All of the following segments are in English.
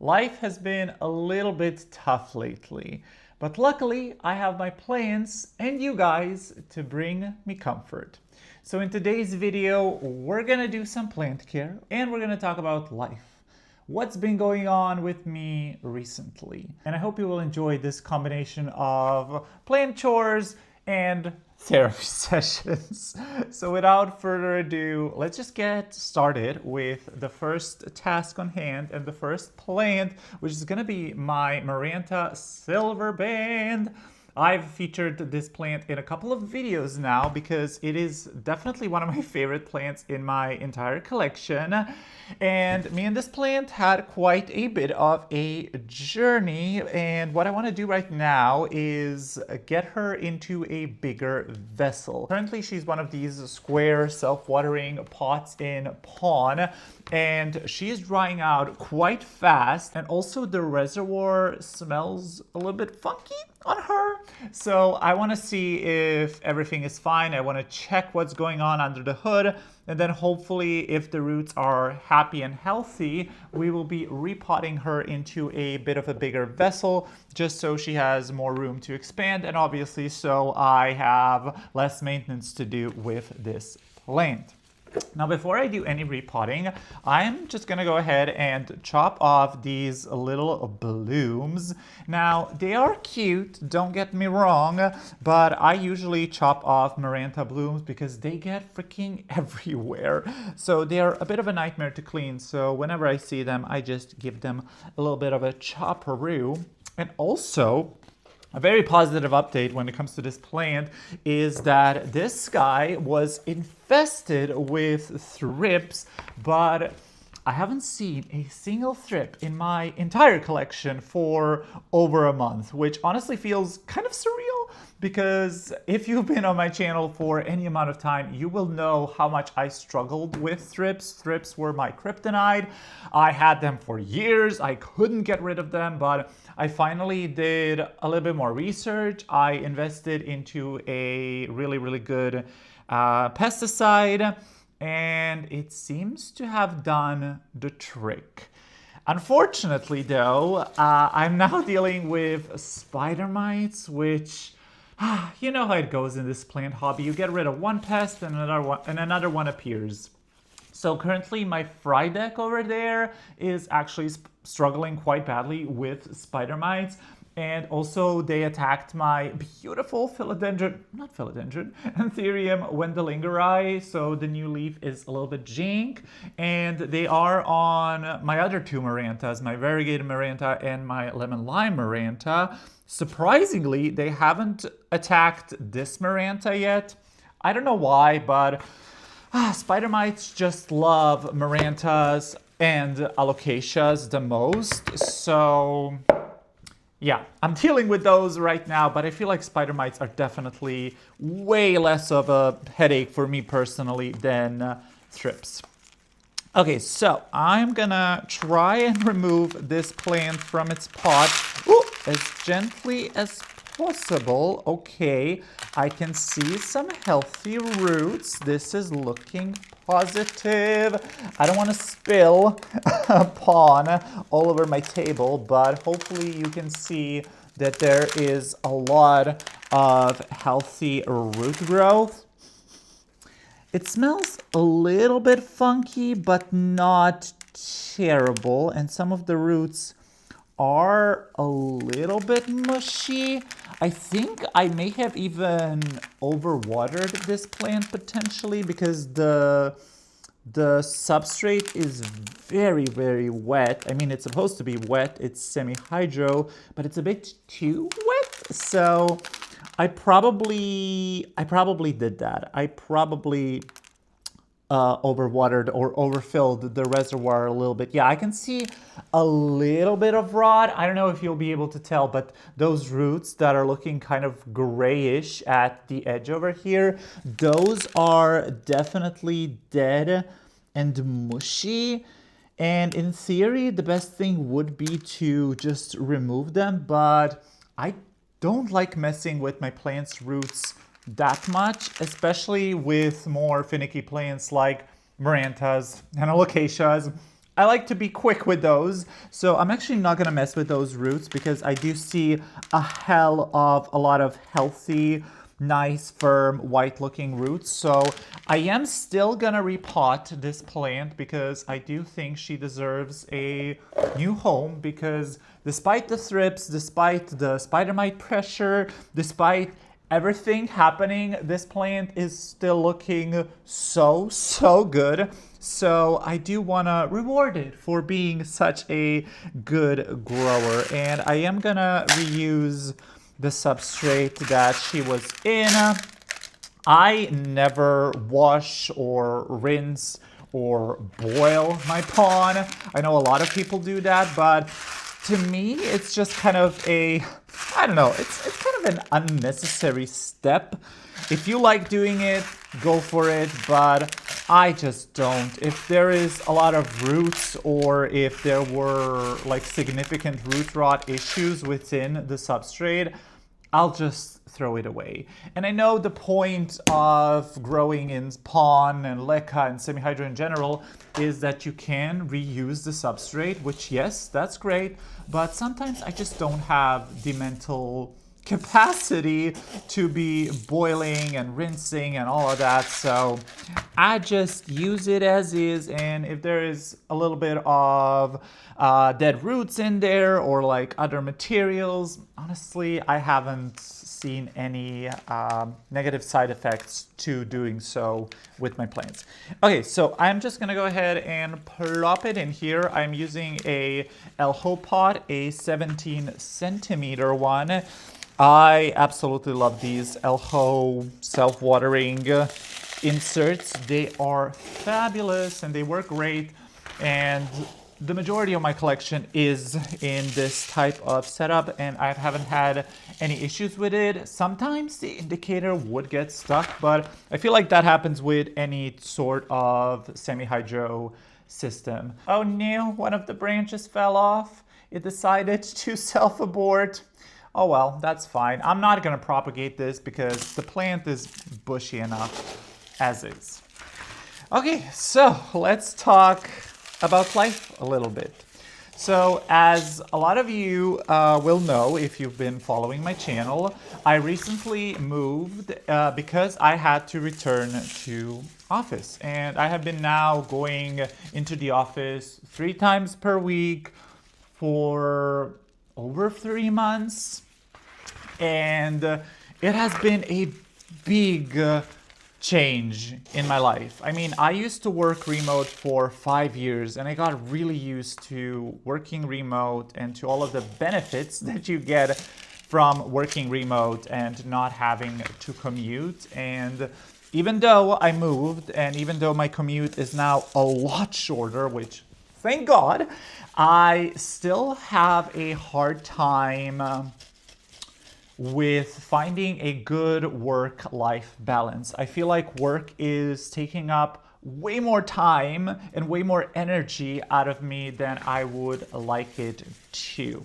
Life has been a little bit tough lately, but luckily I have my plants and you guys to bring me comfort. So in today's video, we're gonna do some plant care and we're gonna talk about life. What's been going on with me recently. And I hope you will enjoy this combination of plant chores and therapy sessions. So without further ado, let's just get started with the first task on hand and the first plant, which is gonna be my Maranta silver band. I've featured this plant in a couple of videos now because it is definitely one of my favorite plants in my entire collection. And me and this plant had quite a bit of a journey. And what I want to do right now is get her into a bigger vessel. Currently, she's one of these square self-watering pots in pawn. And she is drying out quite fast. And also the reservoir smells a little bit funky on her. So I want to see if everything is fine. I want to check what's going on under the hood. And then hopefully if the roots are happy and healthy, we will be repotting her into a bit of a bigger vessel just so she has more room to expand. And obviously so I have less maintenance to do with this plant. Now, before I do any repotting, I'm just gonna go ahead and chop off these little blooms. Now, they are cute, don't get me wrong, but I usually chop off Maranta blooms because they get freaking everywhere. So they are a bit of a nightmare to clean. So whenever I see them, I just give them a little bit of a chopperoo. And also, a very positive update when it comes to this plant is that this guy was infested with thrips, but I haven't seen a single thrip in my entire collection for over a month, which honestly feels kind of surreal because if you've been on my channel for any amount of time, you will know how much I struggled with thrips. Thrips were my kryptonite. I had them for years. I couldn't get rid of them, but I finally did a little bit more research. I invested into a really good pesticide, and it seems to have done the trick. Unfortunately, though, I'm now dealing with spider mites, which you know how it goes in this plant hobby. You get rid of one pest and another one appears. So currently my fry deck over there is actually struggling quite badly with spider mites. And also they attacked my beautiful Anthurium wendellingeri. So the new leaf is a little bit jank. And they are on my other two Marantas, my variegated Maranta and my lemon lime Maranta. Surprisingly, they haven't attacked this Maranta yet. I don't know why, but spider mites just love Marantas and alocasias the most. So yeah, I'm dealing with those right now, but I feel like spider mites are definitely way less of a headache for me personally than thrips. Okay, so I'm gonna try and remove this plant from its pot as gently as possible. Okay, I can see some healthy roots. This is looking positive. I don't want to spill pawn all over my table, but hopefully you can see that there is a lot of healthy root growth. It smells a little bit funky, but not terrible. And some of the roots are a little bit mushy. I think I may have even overwatered this plant potentially because the substrate is very wet. I mean, it's supposed to be wet. It's semi-hydro, but it's a bit too wet. So I probably did that. I probably overwatered or overfilled the reservoir a little bit. Yeah, I can see a little bit of rot. I don't know if you'll be able to tell, but those roots that are looking kind of grayish at the edge over here, those are definitely dead and mushy. And in theory, the best thing would be to just remove them, but I don't like messing with my plant's roots that much, especially with more finicky plants like Marantas and alocasias. I like to be quick with those. So I'm actually not gonna mess with those roots because I do see a hell of a lot of healthy, nice, firm, white-looking roots. So I am still gonna repot this plant because I do think she deserves a new home, because despite the thrips, despite the spider mite pressure, despite everything happening, this plant is still looking so good. So I do want to reward it for being such a good grower. And I am gonna reuse the substrate that she was in. I never wash or rinse or boil my pond. I know a lot of people do that, but to me, it's just kind of a, I don't know, it's kind of an unnecessary step. If you like doing it, go for it, but I just don't. If there is a lot of roots, or if there were like significant root rot issues within the substrate, I'll just throw it away. And I know the point of growing in pon and leca and semi-hydro in general is that you can reuse the substrate, which, yes, that's great, but sometimes I just don't have the mental capacity to be boiling and rinsing and all of that. So I just use it as is, and if there is a little bit of dead roots in there or like other materials, honestly, I haven't seen any negative side effects to doing so with my plants. Okay, so I'm just gonna go ahead and plop it in here. I'm using a Elho pot, a 17 centimeter one. I absolutely love these Elho self-watering inserts. They are fabulous and they work great. And the majority of my collection is in this type of setup, and I haven't had any issues with it. Sometimes the indicator would get stuck, but I feel like that happens with any sort of semi-hydro system. Oh no, one of the branches fell off. It decided to self-abort. Oh well, that's fine. I'm not gonna propagate this because the plant is bushy enough as is. Okay, so let's talk about life a little bit. So as a lot of you will know if you've been following my channel, I recently moved because I had to return to office. And I have been now going into the office 3 times per week for over 3 months, and it has been a big change in my life. I mean, I used to work remote for 5 years, and I got really used to working remote and to all of the benefits that you get from working remote and not having to commute. And even though I moved, and even though my commute is now a lot shorter, which thank God, I still have a hard time with finding a good work-life balance. I feel like work is taking up way more time and way more energy out of me than I would like it to.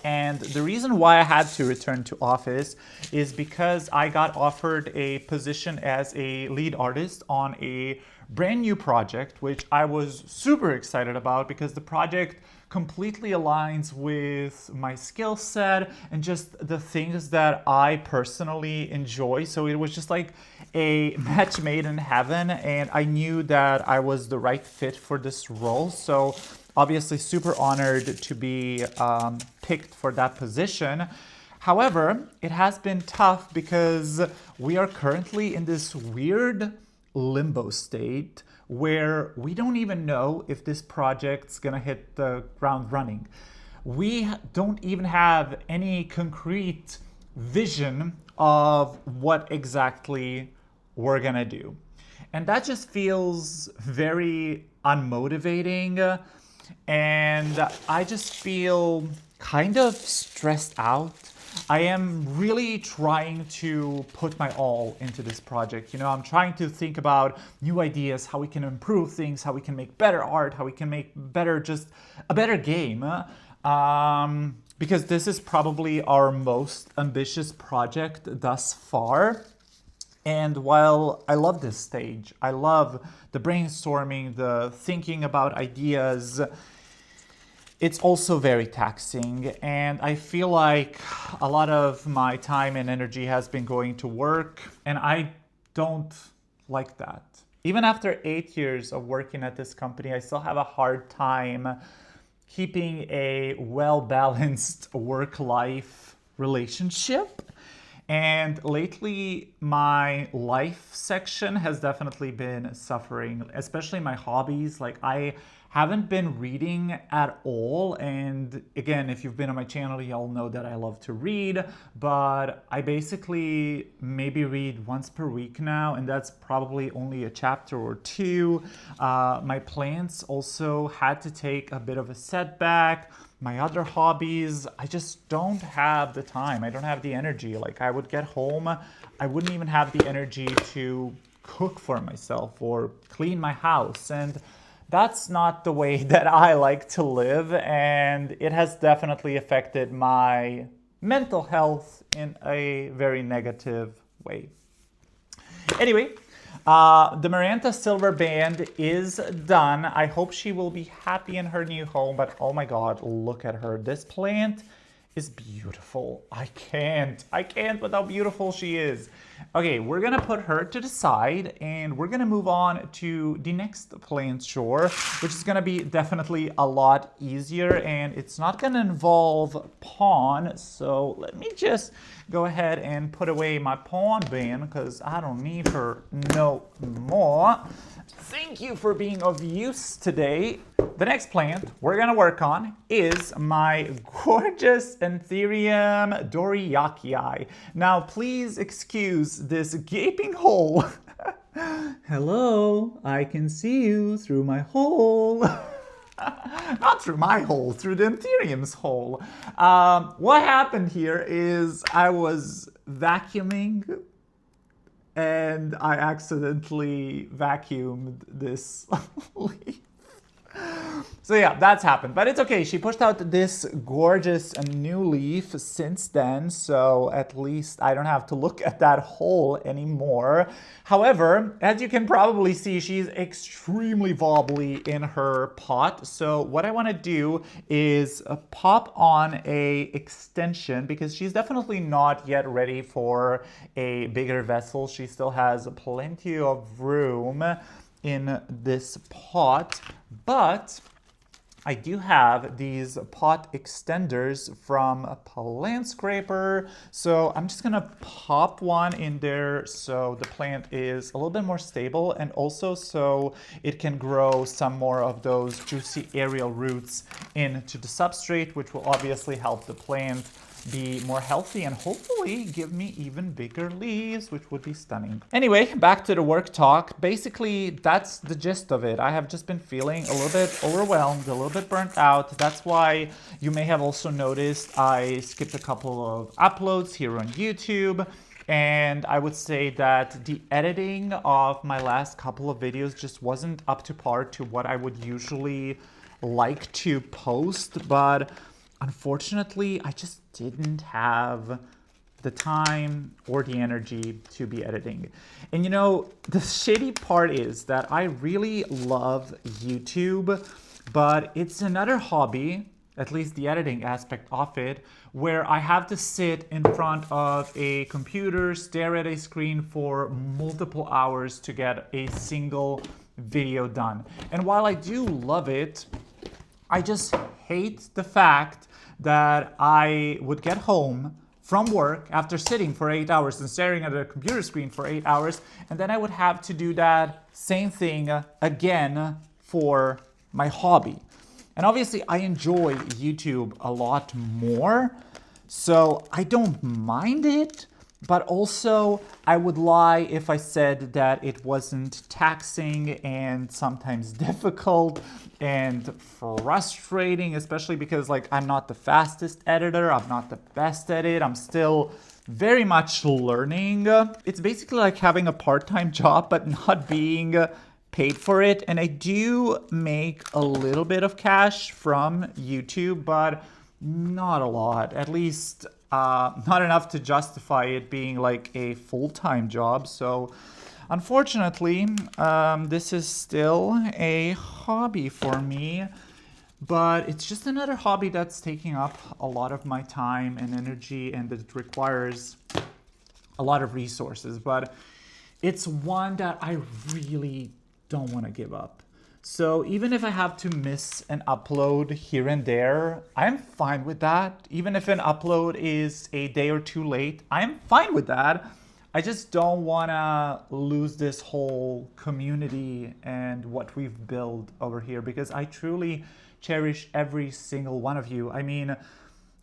And the reason why I had to return to office is because I got offered a position as a lead artist on a brand new project, which I was super excited about because the project completely aligns with my skill set and just the things that I personally enjoy. So it was just like a match made in heaven, and I knew that I was the right fit for this role. So obviously super honored to be picked for that position. However, it has been tough because we are currently in this weird limbo state where we don't even know if this project's gonna hit the ground running. We don't even have any concrete vision of what exactly we're gonna do. And that just feels very unmotivating, and I just feel kind of stressed out. I am really trying to put my all into this project. You know, I'm trying to think about new ideas, how we can improve things, how we can make better art, how we can make better, just a better game. Because this is probably our most ambitious project thus far. And while I love this stage, I love the brainstorming, the thinking about ideas, it's also very taxing. And I feel like a lot of my time and energy has been going to work, and I don't like that. Even after 8 years of working at this company, I still have a hard time keeping a well-balanced work-life relationship. And lately, my life section has definitely been suffering, especially my hobbies. Like, I haven't been reading at all. And again, if you've been on my channel, y'all know that I love to read, but I basically maybe read once per week now, and that's probably only a chapter or two. My plants also had to take a bit of a setback. My other hobbies, I just don't have the time. I don't have the energy. Like, I would get home, I wouldn't even have the energy to cook for myself or clean my house. And that's not the way that I like to live. And it has definitely affected my mental health in a very negative way. Anyway, the Maranta Silver Band is done. I hope she will be happy in her new home, but oh my God, look at her. This plant is beautiful. I can't with how beautiful she is. Okay, we're gonna put her to the side and we're gonna move on to the next plant chore, which is gonna be definitely a lot easier, and it's not gonna involve pawn. So let me just go ahead and put away my pawn bin because I don't need her no more. Thank you for being of use today. The next plant we're gonna work on is my gorgeous Anthurium Doriakii. Now, please excuse this gaping hole. Hello, I can see you through my hole. Not through my hole, through the Anthurium's hole. What happened here is I was vacuuming and I accidentally vacuumed this leaf. So yeah, that's happened, but it's okay. She pushed out this gorgeous new leaf since then, so at least I don't have to look at that hole anymore. However, as you can probably see, she's extremely wobbly in her pot. So what I want to do is pop on a extension because she's definitely not yet ready for a bigger vessel. She still has plenty of room in this pot, but I do have these pot extenders from Plant Scraper, so I'm just gonna pop one in there so the plant is a little bit more stable, and also so it can grow some more of those juicy aerial roots into the substrate, which will obviously help the plant be more healthy and hopefully give me even bigger leaves, which would be stunning. Anyway, back to the work talk. Basically, that's the gist of it. I have just been feeling a little bit overwhelmed, a little bit burnt out. That's why you may have also noticed I skipped a couple of uploads here on YouTube. And I would say that the editing of my last couple of videos just wasn't up to par to what I would usually like to post, but unfortunately, I just didn't have the time or the energy to be editing. And you know, the shitty part is that I really love YouTube, but it's another hobby, at least the editing aspect of it, where I have to sit in front of a computer, stare at a screen for multiple hours to get a single video done. And while I do love it, I just hate the fact that I would get home from work after sitting for 8 hours and staring at a computer screen for 8 hours, and then I would have to do that same thing again for my hobby. And obviously I enjoy YouTube a lot more, so I don't mind it, but also I would lie if I said that it wasn't taxing and sometimes difficult and frustrating, especially because like I'm not the fastest editor, I'm not the best at it, I'm still very much learning. It's basically like having a part-time job but not being paid for it. And I do make a little bit of cash from YouTube, but not a lot. At least not enough to justify it being like a full-time job. So unfortunately, this is still a hobby for me, but it's just another hobby that's taking up a lot of my time and energy, and it requires a lot of resources, but it's one that I really don't want to give up. So even if I have to miss an upload here and there, I'm fine with that. Even if an upload is a day or two late, I'm fine with that. I just don't want to lose this whole community and what we've built over here, because I truly cherish every single one of you. I mean,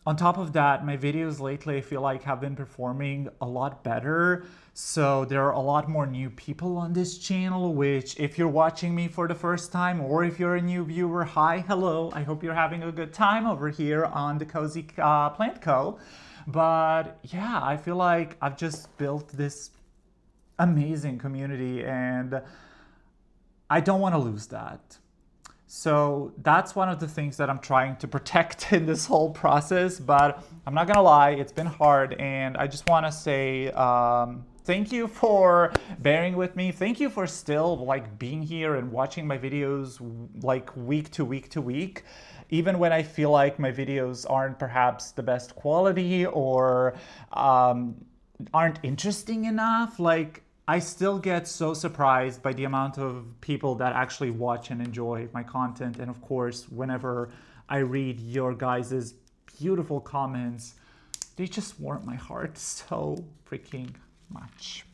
on top of that, my videos lately I feel like have been performing a lot better. So there are a lot more new people on this channel, which if you're watching me for the first time, or if you're a new viewer, hi, hello. I hope you're having a good time over here on the Cozy Plant Co. But yeah, I feel like I've just built this amazing community and I don't want to lose that. So that's one of the things that I'm trying to protect in this whole process, but I'm not gonna lie, it's been hard, and I just want to say thank you for bearing with me. Thank you for still like being here and watching my videos like week to week to week, even when I feel like my videos aren't perhaps the best quality or aren't interesting enough. Like, I still get so surprised by the amount of people that actually watch and enjoy my content. And of course, whenever I read your guys' beautiful comments, they just warm my heart so freaking much.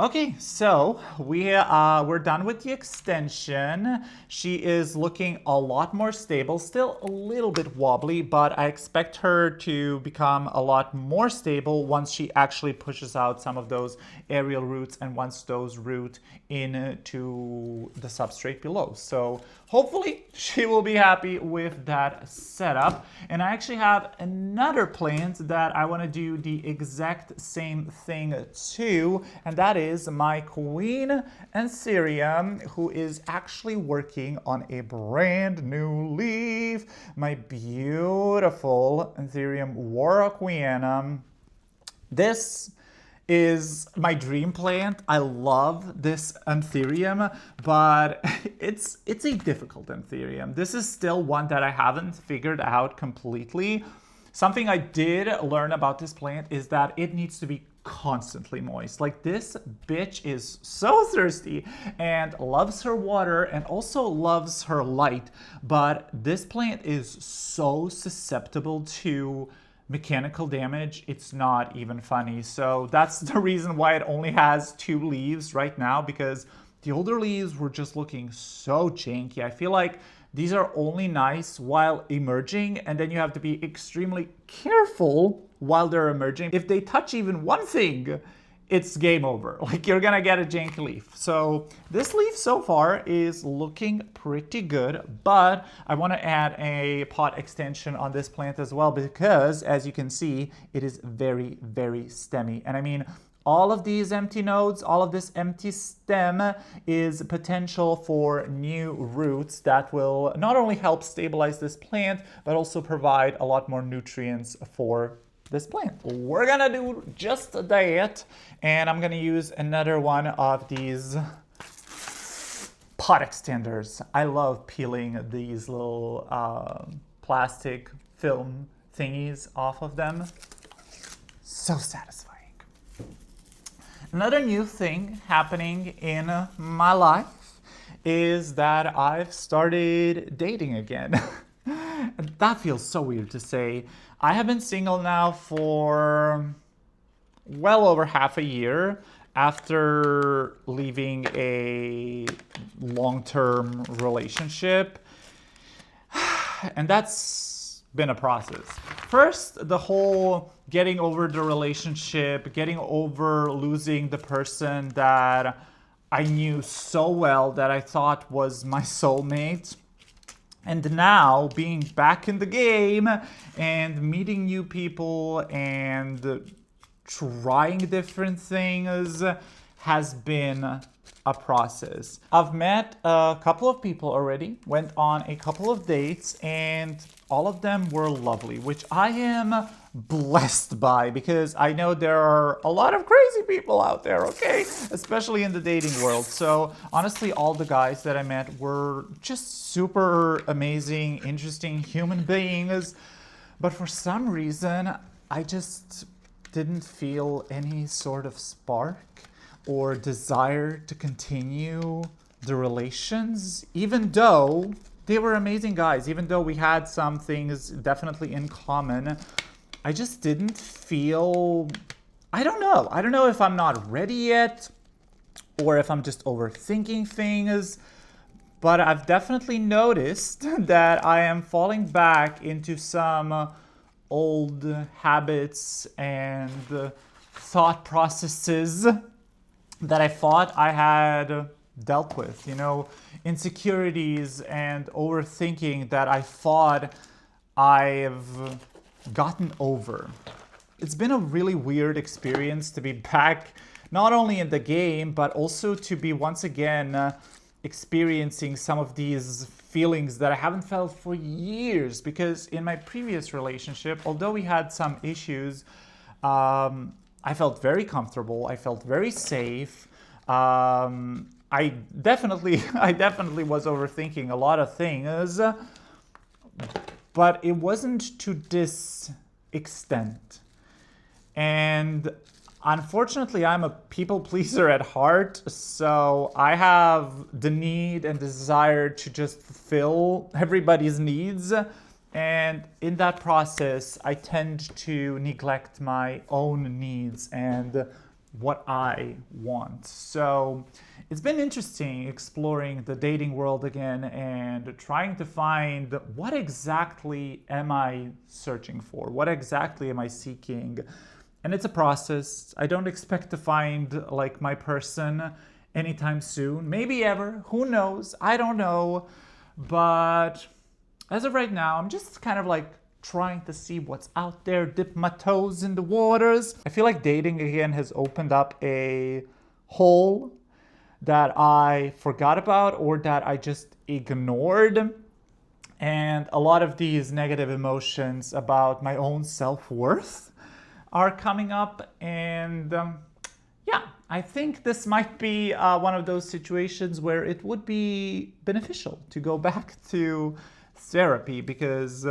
Okay, so we're done with the extension. She is looking a lot more stable, still a little bit wobbly, but I expect her to become a lot more stable once she actually pushes out some of those aerial roots and once those root into the substrate below. So hopefully she will be happy with that setup. And I actually have another plant that I want to do the exact same thing to, and that is my Queen Anthurium, who is actually working on a brand new leaf. My beautiful Anthurium warocqueanum. This is my dream plant. I love this Anthurium, but it's a difficult Anthurium. This is still one that I haven't figured out completely. Something I did learn about this plant is that it needs to be constantly moist. Like, this bitch is so thirsty and loves her water and also loves her light, but this plant is so susceptible to mechanical damage, it's not even funny. So that's the reason why it only has 2 leaves right now, because the older leaves were just looking so janky. I feel like these are only nice while emerging, and then you have to be extremely careful while they're emerging. If they touch even one thing, it's game over. Like, you're gonna get a janky leaf. So this leaf so far is looking pretty good, but I want to add a pot extension on this plant as well, because as you can see, it is very, very stemmy. And I mean, all of these empty nodes, all of this empty stem is potential for new roots that will not only help stabilize this plant, but also provide a lot more nutrients for this plant. We're gonna do just that, and I'm gonna use another one of these pot extenders. I love peeling these little plastic film thingies off of them. So satisfying. Another new thing happening in my life is that I've started dating again. That feels so weird to say. I have been single now for well over half a year after leaving a long-term relationship. And that's been a process. First, the whole getting over the relationship, getting over losing the person that I knew so well, that I thought was my soulmate. And now being back in the game and meeting new people and trying different things has been a process. I've met a couple of people already, went on a couple of dates, and all of them were lovely, which I am blessed by because I know there are a lot of crazy people out there, okay? Especially in the dating world. So honestly, all the guys that I met were just super amazing, interesting human beings. But for some reason, I just didn't feel any sort of spark or desire to continue the relations, even though they were amazing guys, even though we had some things definitely in common. I just didn't feel, I don't know if I'm not ready yet or if I'm just overthinking things, but I've definitely noticed that I am falling back into some old habits and thought processes that I thought I had dealt with, insecurities and overthinking that I thought I've gotten over. It's been a really weird experience to be back, not only in the game, but also to be once again experiencing some of these feelings that I haven't felt for years. Because in my previous relationship, although we had some issues, I felt very comfortable. I felt very safe. I definitely was overthinking a lot of things, but it wasn't to this extent. And unfortunately, I'm a people pleaser at heart, so I have the need and desire to just fulfill everybody's needs. And in that process, I tend to neglect my own needs and what I want. So it's been interesting exploring the dating world again and trying to find what exactly am I searching for? What exactly am I seeking? And it's a process. I don't expect to find like my person anytime soon. Maybe ever. Who knows? I don't know. But as of right now, I'm just kind of like trying to see what's out there, dip my toes in the waters. I feel like dating again has opened up a hole that I forgot about or that I just ignored. And a lot of these negative emotions about my own self-worth are coming up. And yeah, I think this might be one of those situations where it would be beneficial to go back to therapy because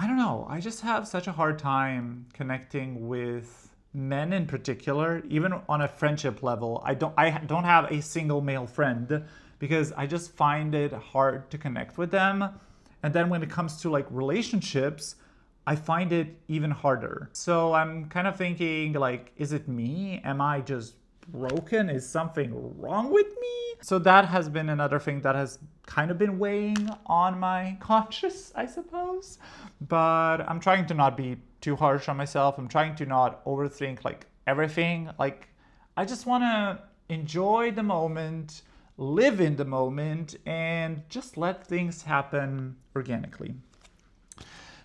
I don't know, I just have such a hard time connecting with men in particular, even on a friendship level. I don't have a single male friend because I just find it hard to connect with them. And then when it comes to like relationships, I find it even harder. So I'm kind of thinking like, is it me? Am I just broken? Is something wrong with me? So that has been another thing that has kind of been weighing on my conscience, I suppose. But I'm trying to not be too harsh on myself. I'm trying to not overthink like everything. Like I just want to enjoy the moment, live in the moment, and just let things happen organically.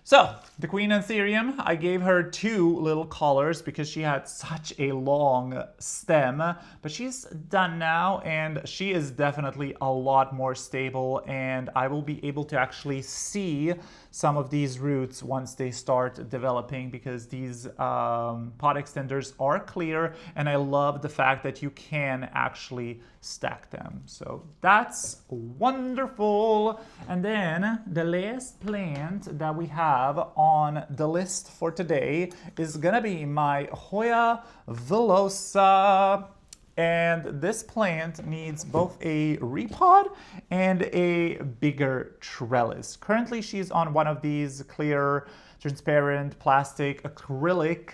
So, the Queen Anthurium, I gave her 2 little collars because she had such a long stem, but she's done now and she is definitely a lot more stable, and I will be able to actually see some of these roots once they start developing because these pot extenders are clear, and I love the fact that you can actually stack them. So that's wonderful. And then the last plant that we have on the list for today is gonna be my Hoya villosa. And this plant needs both a repot and a bigger trellis. Currently, she's on one of these clear, transparent, plastic, acrylic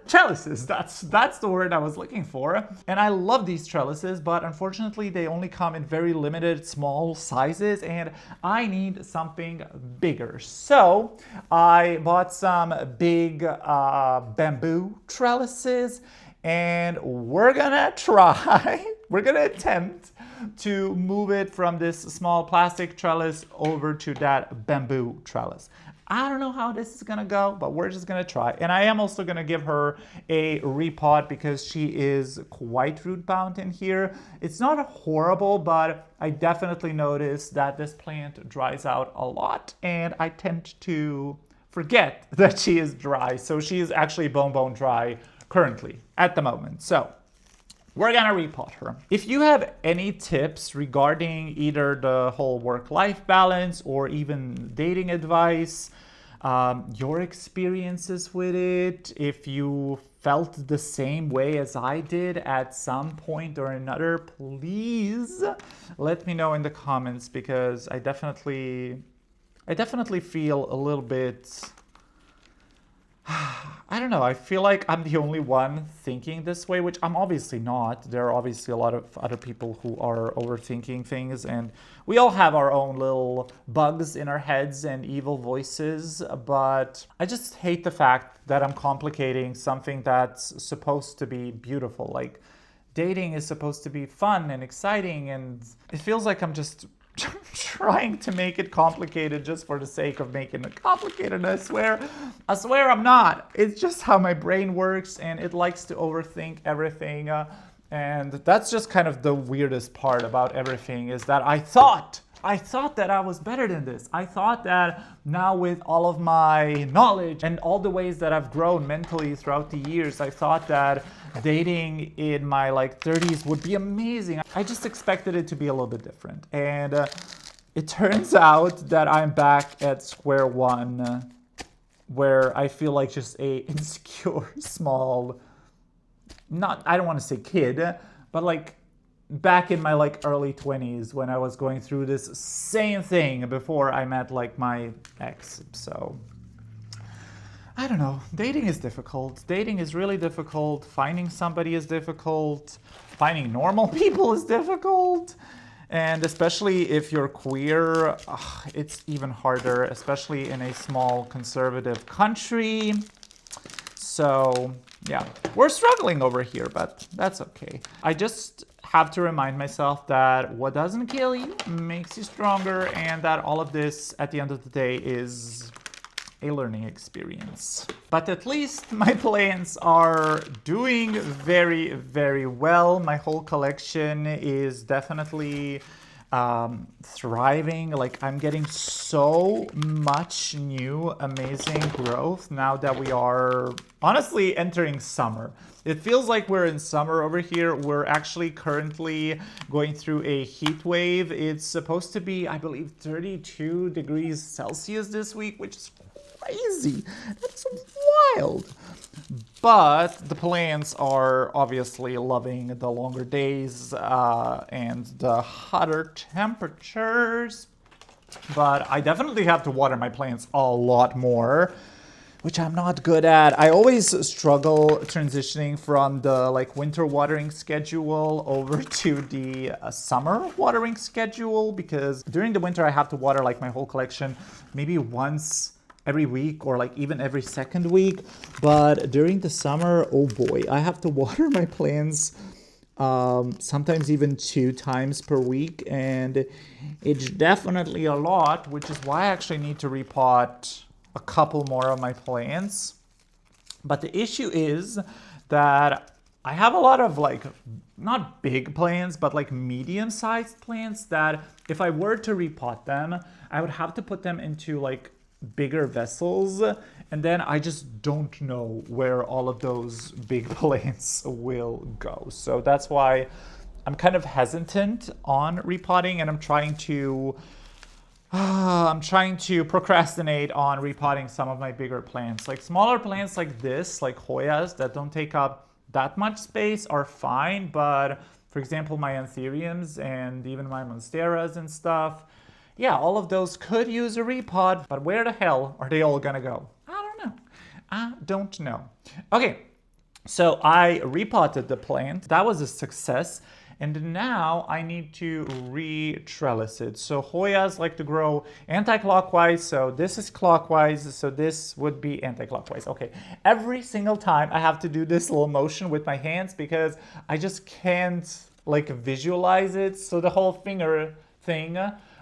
trellises. That's the word I was looking for. And I love these trellises, but unfortunately, they only come in very limited, small sizes, and I need something bigger. So I bought some big bamboo trellises, and we're gonna attempt to move it from this small plastic trellis over to that bamboo trellis. I don't know how this is gonna go, but we're just gonna try. And I am also gonna give her a repot because she is quite root bound in here. It's not horrible, but I definitely noticed that this plant dries out a lot, and I tend to forget that she is dry. So she is actually bone dry currently at the moment. So we're gonna repot her. If you have any tips regarding either the whole work-life balance or even dating advice, your experiences with it, if you felt the same way as I did at some point or another, please let me know in the comments, because I definitely feel a little bit, I don't know, I feel like I'm the only one thinking this way, which I'm obviously not. There are obviously a lot of other people who are overthinking things, and we all have our own little bugs in our heads and evil voices, but I just hate the fact that I'm complicating something that's supposed to be beautiful. Like, dating is supposed to be fun and exciting, and it feels like I'm just trying to make it complicated just for the sake of making it complicated. I swear I'm not. It's just how my brain works, and it likes to overthink everything. And that's just kind of the weirdest part about everything, is that I thought that I was better than this. I thought that now, with all of my knowledge and all the ways that I've grown mentally throughout the years, I thought that dating in my 30s would be amazing. I just expected it to be a little bit different. And it turns out that I'm back at square one, where I feel like just a insecure, small, I don't want to say kid, but back in my early 20s, when I was going through this same thing before I met my ex. So I don't know. Dating is difficult. Dating is really difficult. Finding somebody is difficult. Finding normal people is difficult. And especially if you're queer, it's even harder, especially in a small conservative country. So yeah, we're struggling over here, but that's okay. I just have to remind myself that what doesn't kill you makes you stronger, and that all of this at the end of the day is a learning experience. But at least my plants are doing very, very well. My whole collection is definitely thriving. I'm getting so much new amazing growth now that we are honestly entering summer. It feels like we're in summer over here. We're actually currently going through a heat wave. It's supposed to be, I believe, 32 degrees Celsius this week, which is crazy. That's wild. But the plants are obviously loving the longer days and the hotter temperatures. But I definitely have to water my plants a lot more, which I'm not good at. I always struggle transitioning from the winter watering schedule over to the summer watering schedule, because during the winter I have to water my whole collection maybe once every week, or even every second week. But during the summer, oh boy, I have to water my plants sometimes even 2 times per week, and it's definitely a lot, which is why I actually need to repot a couple more of my plants. But the issue is that I have a lot of not big plants, but medium-sized plants that if I were to repot them, I would have to put them into bigger vessels, and then I just don't know where all of those big plants will go. So that's why I'm kind of hesitant on repotting, and I'm trying to procrastinate on repotting some of my bigger plants. Smaller plants like this, like Hoyas, that don't take up that much space, are fine. But for example, my anthuriums and even my monsteras and stuff, yeah, all of those could use a repot, but where the hell are they all gonna go? I don't know. Okay, so I repotted the plant. That was a success. And now I need to re-trellis it. So Hoyas like to grow anti-clockwise, so this is clockwise, so this would be anti-clockwise. Okay, every single time I have to do this little motion with my hands because I just can't visualize it. So the whole finger thing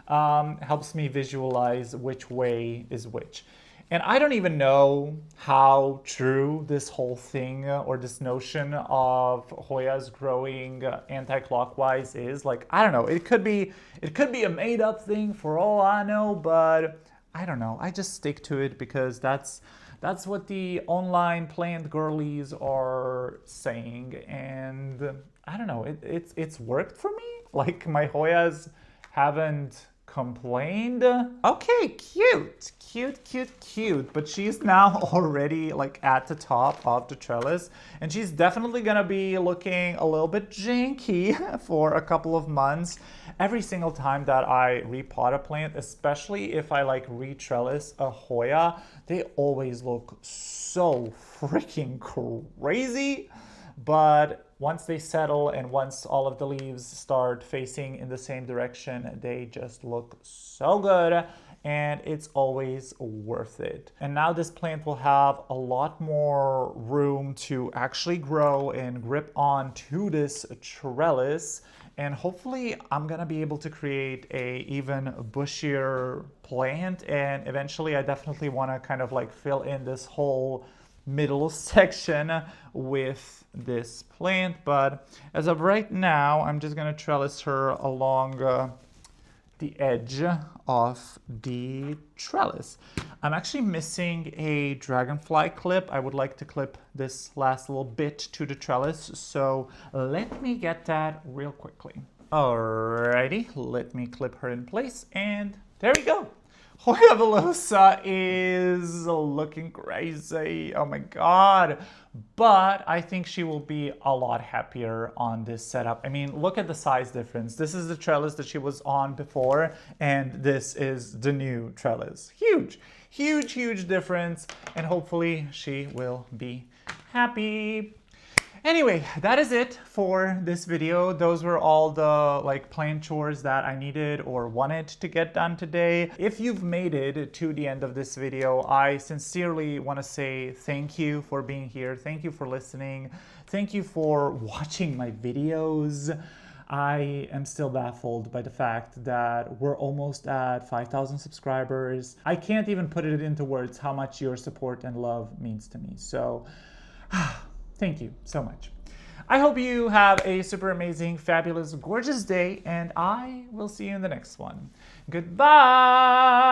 helps me visualize which way is which. And I don't even know how true this whole thing or this notion of Hoyas growing anti-clockwise is. Like, I don't know. It could be a made-up thing for all I know, but I don't know. I just stick to it because that's what the online plant girlies are saying, and I don't know. It's worked for me. Like, my Hoyas haven't complained. Okay, cute, cute, cute, cute. But she's now already like at the top of the trellis, and she's definitely gonna be looking a little bit janky for a couple of months. Every single time that I repot a plant, especially if I like re-trellis a Hoya, they always look so freaking crazy. But once they settle and once all of the leaves start facing in the same direction, they just look so good, and it's always worth it. And now this plant will have a lot more room to actually grow and grip on to this trellis. And hopefully I'm gonna be able to create a even bushier plant. And eventually I definitely wanna kind of like fill in this whole middle section with this plant, but as of right now I'm just gonna trellis her along the edge of the trellis. I'm actually missing a dragonfly clip. I would like to clip this last little bit to the trellis, so let me get that real quickly. Alrighty, let me clip her in place, and there we go. Hoya Velosa is looking crazy. Oh my god. But I think she will be a lot happier on this setup. I mean, look at the size difference. This is the trellis that she was on before, and this is the new trellis. Huge, huge, huge difference. And hopefully she will be happy. Anyway, that is it for this video. Those were all the like plant chores that I needed or wanted to get done today. If you've made it to the end of this video, I sincerely want to say thank you for being here. Thank you for listening. Thank you for watching my videos. I am still baffled by the fact that we're almost at 5,000 subscribers. I can't even put it into words how much your support and love means to me. So thank you so much. I hope you have a super amazing, fabulous, gorgeous day, and I will see you in the next one. Goodbye!